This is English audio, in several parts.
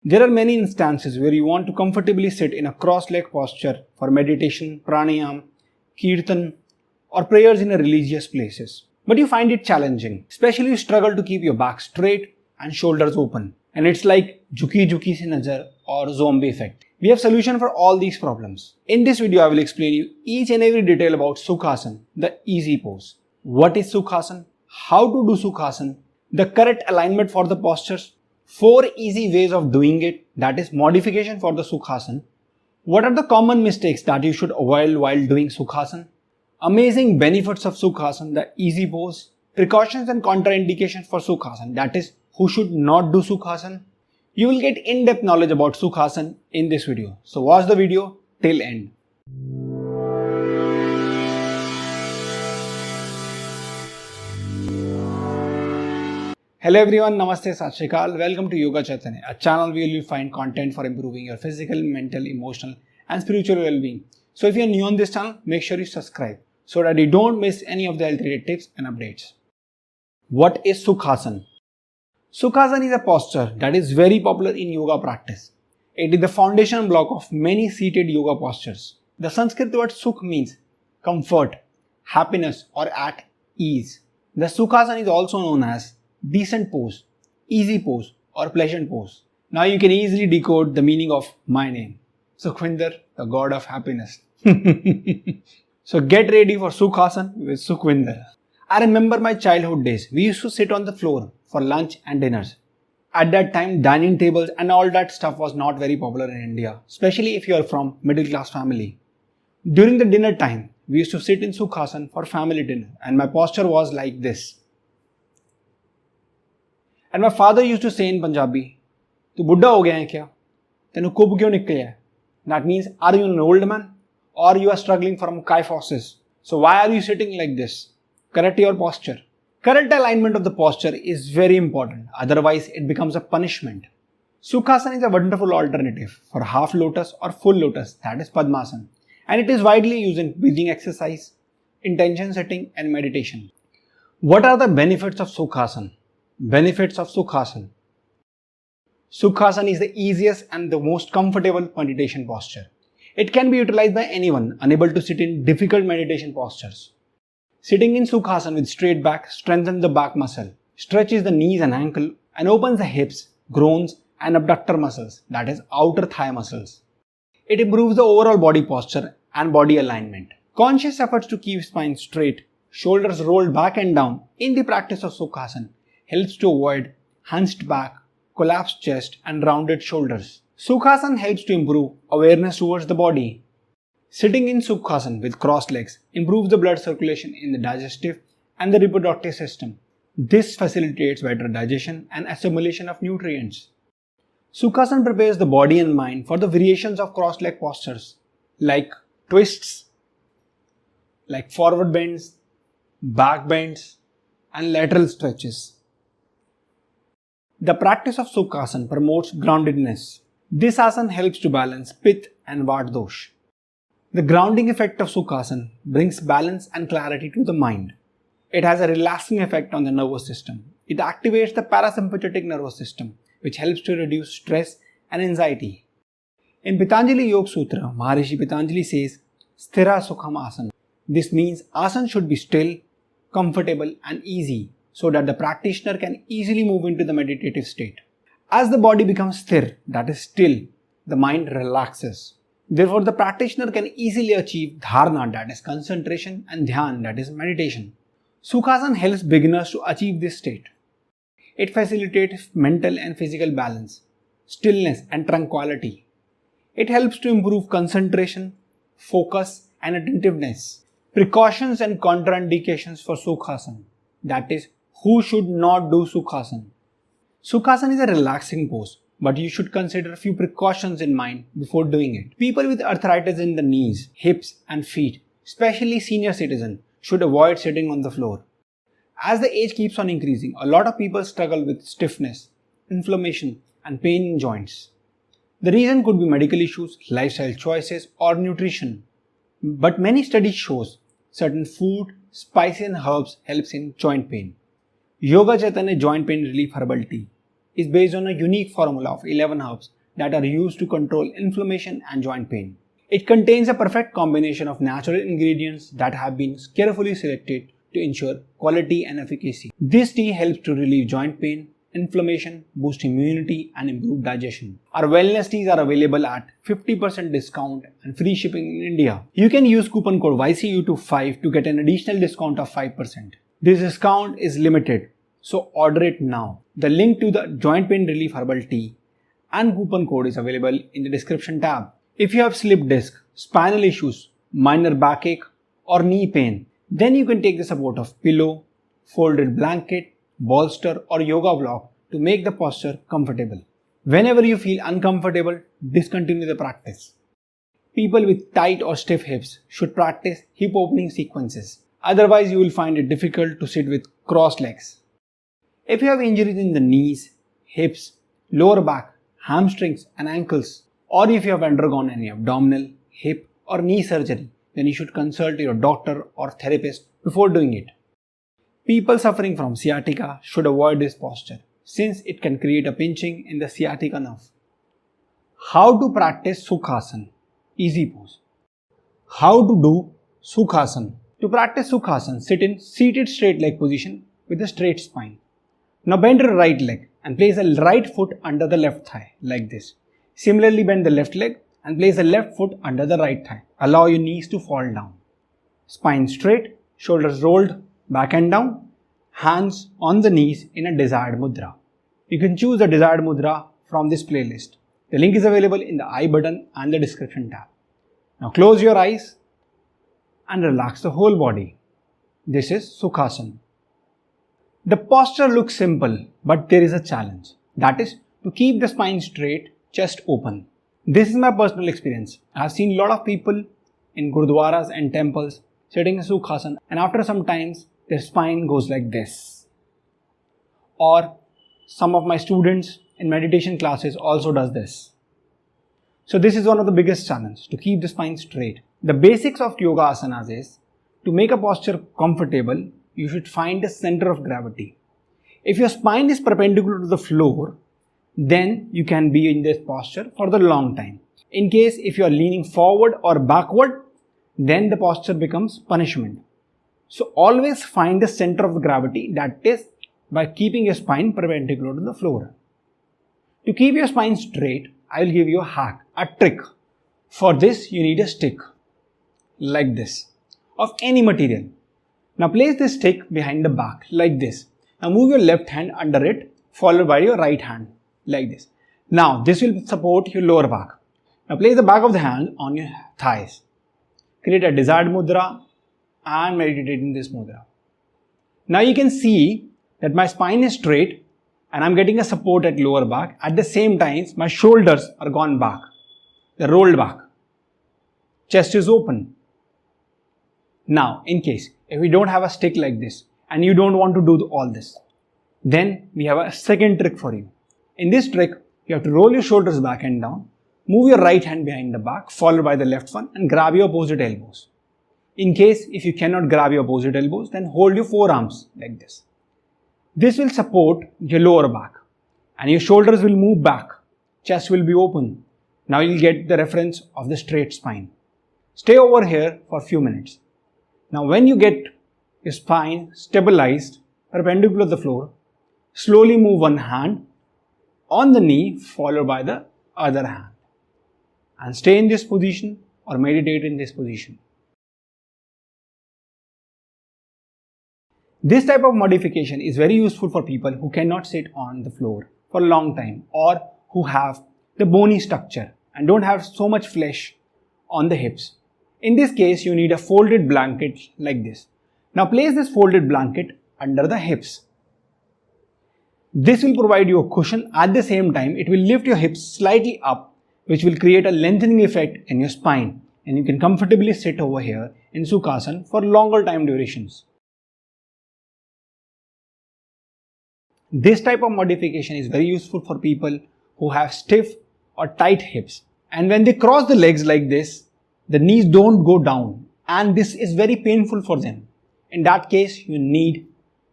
There are many instances where you want to comfortably sit in a cross-leg posture for meditation, pranayama, kirtan, or prayers in religious places. But you find it challenging, especially you struggle to keep your back straight and shoulders open. And it's like jhuki jhuki si nazar or zombie effect. We have solution for all these problems. In this video, I will explain you each and every detail about Sukhasana, the easy pose. What is Sukhasana? How to do Sukhasana? The correct alignment for the postures. 4 easy ways of doing it, that is modification for the Sukhasana. What are the common mistakes that you should avoid while doing Sukhasana? Amazing benefits of Sukhasana, the easy pose. Precautions and contraindications for Sukhasana, that is who should not do Sukhasana. You will get in-depth knowledge about Sukhasana in this video. So watch the video till end. Hello everyone, Namaste, Sat Shri Akal. Welcome to Yoga Chaitanya, a channel where you will find content for improving your physical, mental, emotional and spiritual well-being. So if you are new on this channel, make sure you subscribe so that you don't miss any of the health-related tips and updates. What is Sukhasana? Sukhasana is a posture that is very popular in yoga practice. It is the foundation block of many seated yoga postures. The Sanskrit word Sukh means comfort, happiness or at ease. The Sukhasana is also known as decent pose, easy pose or pleasant pose. Now you can easily decode the meaning of my name, Sukhvinder, the god of happiness. So get ready for Sukhasana with Sukhvinder. I remember my childhood days. We used to sit on the floor for lunch and dinners. At that time, dining tables and all that stuff was not very popular in India, especially if you are from middle class family. During the dinner time, we used to sit in Sukhasana for family dinner and my posture was like this. And my father used to say in Punjabi, "Tu buddha ho gaya hai kya? Tenu kub kyun nikle hai?" That means, are you an old man or you are struggling from kyphosis? So why are you sitting like this? Correct your posture. Correct alignment of the posture is very important. Otherwise, it becomes a punishment. Sukhasana is a wonderful alternative for half lotus or full lotus, that is Padmasana. And it is widely used in breathing exercise, intention setting and meditation. What are the benefits of Sukhasana? Benefits of Sukhasana. Sukhasana is the easiest and the most comfortable meditation posture. It can be utilized by anyone unable to sit in difficult meditation postures. Sitting in Sukhasana with straight back strengthens the back muscle, stretches the knees and ankle and opens the hips, groins and abductor muscles, that is outer thigh muscles. It improves the overall body posture and body alignment. Conscious efforts to keep spine straight, shoulders rolled back and down in the practice of Sukhasana helps to avoid hunched back, collapsed chest and rounded shoulders. Sukhasana helps to improve awareness towards the body. Sitting in Sukhasana with crossed legs improves the blood circulation in the digestive and the reproductive system. This facilitates better digestion and assimilation of nutrients. Sukhasana prepares the body and mind for the variations of crossed leg postures like twists, like forward bends, back bends and lateral stretches. The practice of Sukhasana promotes groundedness. This asana helps to balance Pitta and Vata dosh. The grounding effect of Sukhasana brings balance and clarity to the mind. It has a relaxing effect on the nervous system. It activates the parasympathetic nervous system, which helps to reduce stress and anxiety. In Patanjali Yoga Sutra, Maharishi Patanjali says, Sthira Sukham Asana. This means asana should be still, comfortable and easy so that the practitioner can easily move into the meditative state. As the body becomes sthir, that is still, the mind relaxes. Therefore, the practitioner can easily achieve dharana, that is concentration, and dhyan, that is meditation. Sukhasana helps beginners to achieve this state. It facilitates mental and physical balance, stillness and tranquility. It helps to improve concentration, focus and attentiveness. Precautions and contraindications for Sukhasana, that is, who should not do Sukhasana. Sukhasana is a relaxing pose, but you should consider a few precautions in mind before doing it. People with arthritis in the knees, hips and feet, especially senior citizens, should avoid sitting on the floor. As the age keeps on increasing, a lot of people struggle with stiffness, inflammation and pain in joints. The reason could be medical issues, lifestyle choices or nutrition. But many studies shows certain food, spices and herbs helps in joint pain. Yoga Chaitanya Joint Pain Relief Herbal Tea is based on a unique formula of 11 herbs that are used to control inflammation and joint pain. It contains a perfect combination of natural ingredients that have been carefully selected to ensure quality and efficacy. This tea helps to relieve joint pain, inflammation, boost immunity, and improve digestion. Our wellness teas are available at 50% discount and free shipping in India. You can use coupon code YCU25 to get an additional discount of 5%. This discount is limited, so order it now. The link to the joint pain relief herbal tea and coupon code is available in the description tab. If you have slip disc, spinal issues, minor backache, or knee pain, then you can take the support of pillow, folded blanket, bolster, or yoga block to make the posture comfortable. Whenever you feel uncomfortable, discontinue the practice. People with tight or stiff hips should practice hip opening sequences. Otherwise, you will find it difficult to sit with crossed legs. If you have injuries in the knees, hips, lower back, hamstrings, and ankles, or if you have undergone any abdominal, hip, or knee surgery, then you should consult your doctor or therapist before doing it. People suffering from sciatica should avoid this posture since it can create a pinching in the sciatica nerve. How to practice Sukhasana, easy pose. How to do Sukhasana. To practice Sukhasana, sit in seated straight leg position with a straight spine. Now bend your right leg and place the right foot under the left thigh like this. Similarly, bend the left leg and place the left foot under the right thigh. Allow your knees to fall down. Spine straight, shoulders rolled back and down, hands on the knees in a desired mudra. You can choose the desired mudra from this playlist. The link is available in the I button and the description tab. Now close your eyes and relax the whole body. This is Sukhasana. The posture looks simple, but there is a challenge. That is to keep the spine straight, chest open. This is my personal experience. I have seen a lot of people in gurdwaras and temples sitting in Sukhasana, and after some times their spine goes like this. Or some of my students in meditation classes also does this. So this is one of the biggest challenges, to keep the spine straight. The basics of yoga asanas is, to make a posture comfortable, you should find the center of gravity. If your spine is perpendicular to the floor, then you can be in this posture for the long time. In case if you are leaning forward or backward, then the posture becomes punishment. So always find the center of gravity, that is by keeping your spine perpendicular to the floor. To keep your spine straight, I will give you a hack, a trick. For this you need a stick like this of any material. Now place this stick behind the back like this. Now move your left hand under it, followed by your right hand like this. Now this will support your lower back. Now place the back of the hand on your thighs. Create a desired mudra and meditate in this mudra. Now you can see that my spine is straight and I'm getting a support at lower back. At the same time, my shoulders are gone back. They're rolled back. Chest is open. Now, in case if we don't have a stick like this and you don't want to do all this, then we have a second trick for you. In this trick, you have to roll your shoulders back and down, move your right hand behind the back, followed by the left one, and grab your opposite elbows. In case if you cannot grab your opposite elbows, then hold your forearms like this. This will support your lower back and your shoulders will move back, chest will be open. Now you'll get the reference of the straight spine. Stay over here for a few minutes. Now when you get your spine stabilized, perpendicular to the floor, slowly move one hand on the knee followed by the other hand. And stay in this position or meditate in this position. This type of modification is very useful for people who cannot sit on the floor for a long time or who have the bony structure and don't have so much flesh on the hips. In this case, you need a folded blanket like this. Now place this folded blanket under the hips. This will provide you a cushion. At the same time, it will lift your hips slightly up, which will create a lengthening effect in your spine, and you can comfortably sit over here in Sukhasana for longer time durations. This type of modification is very useful for people who have stiff or tight hips, and when they cross the legs like this, the knees don't go down and this is very painful for them. In that case, you need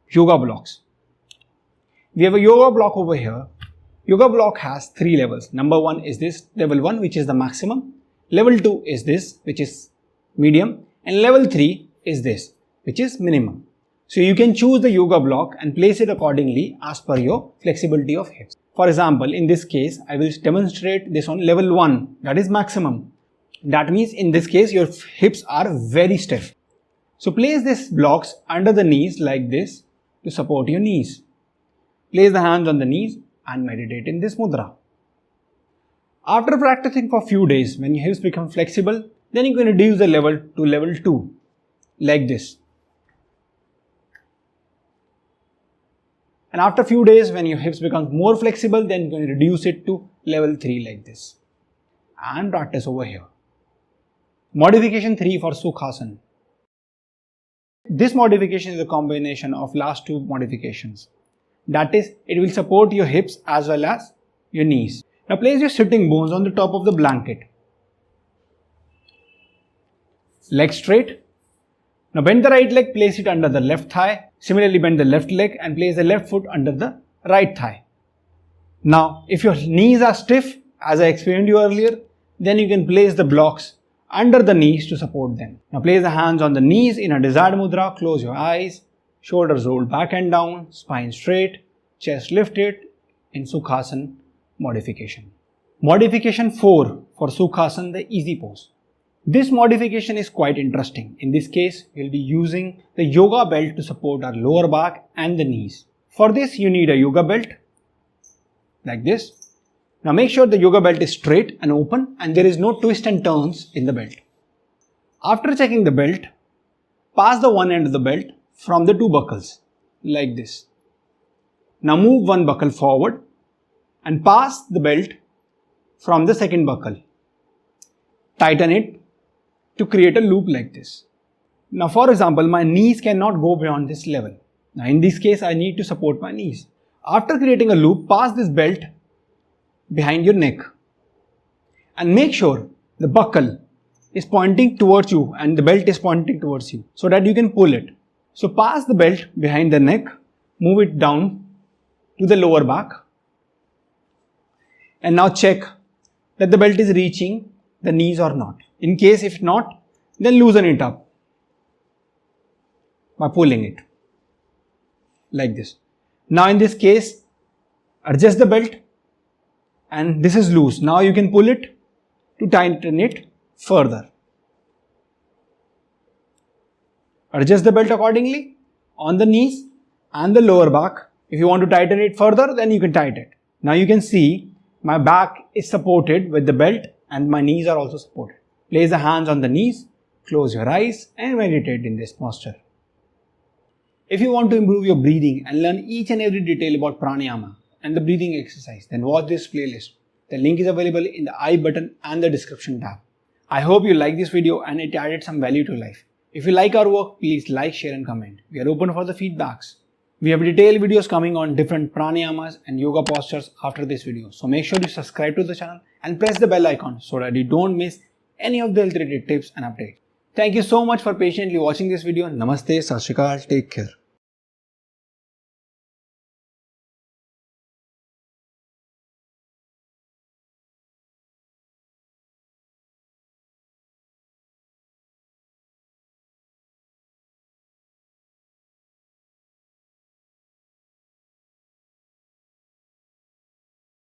yoga blocks. We have a yoga block over here Yoga block has 3 levels. Number 1 is this, level 1 which is the maximum, level 2 is this which is medium, and level 3 is this which is minimum. So you can choose the yoga block and place it accordingly as per your flexibility of hips. For example, in this case, I will demonstrate this on level 1, that is maximum. That means in this case, your hips are very stiff. So place these blocks under the knees like this to support your knees. Place the hands on the knees and meditate in this mudra. After practicing for a few days, when your hips become flexible, then you can reduce the level to level 2, like this. And after a few days, when your hips become more flexible, then you can reduce it to level 3 like this. And practice over here. Modification 3 for Sukhasana. This modification is a combination of last 2 modifications. That is, it will support your hips as well as your knees. Now place your sitting bones on the top of the blanket. Legs straight. Now bend the right leg, place it under the left thigh. Similarly bend the left leg and place the left foot under the right thigh. Now if your knees are stiff, as I explained you earlier, then you can place the blocks under the knees to support them. Now place the hands on the knees in a desired mudra, close your eyes, shoulders rolled back and down, spine straight, chest lifted in Sukhasana modification. Modification 4 for Sukhasana the Easy Pose. This modification is quite interesting. In this case, we will be using the yoga belt to support our lower back and the knees. For this, you need a yoga belt like this. Now make sure the yoga belt is straight and open and there is no twist and turns in the belt. After checking the belt, pass the one end of the belt from the 2 buckles like this. Now move one buckle forward and pass the belt from the second buckle. Tighten it to create a loop like this. Now for example, my knees cannot go beyond this level. Now in this case, I need to support my knees. After creating a loop, pass this belt behind your neck and make sure the buckle is pointing towards you and the belt is pointing towards you so that you can pull it. So pass the belt behind the neck, move it down to the lower back and now check that the belt is reaching the knees or not. In case if not, then loosen it up by pulling it like this. Now in this case, adjust the belt and this is loose. Now you can pull it to tighten it further. Adjust the belt accordingly on the knees and the lower back. If you want to tighten it further, then you can tighten it. Now you can see my back is supported with the belt and my knees are also supported. Place the hands on the knees, close your eyes and meditate in this posture. If you want to improve your breathing and learn each and every detail about pranayama and the breathing exercise, then watch this playlist. The link is available in the I button and the description tab. I hope you like this video and it added some value to life. If you like our work, please like, share and comment. We are open for the feedbacks. We have detailed videos coming on different pranayamas and yoga postures after this video. So make sure you subscribe to the channel and press the bell icon so that you don't miss any of the health related tips and updates. Thank you so much for patiently watching this video. Namaste, Sat Shri Akal, take care.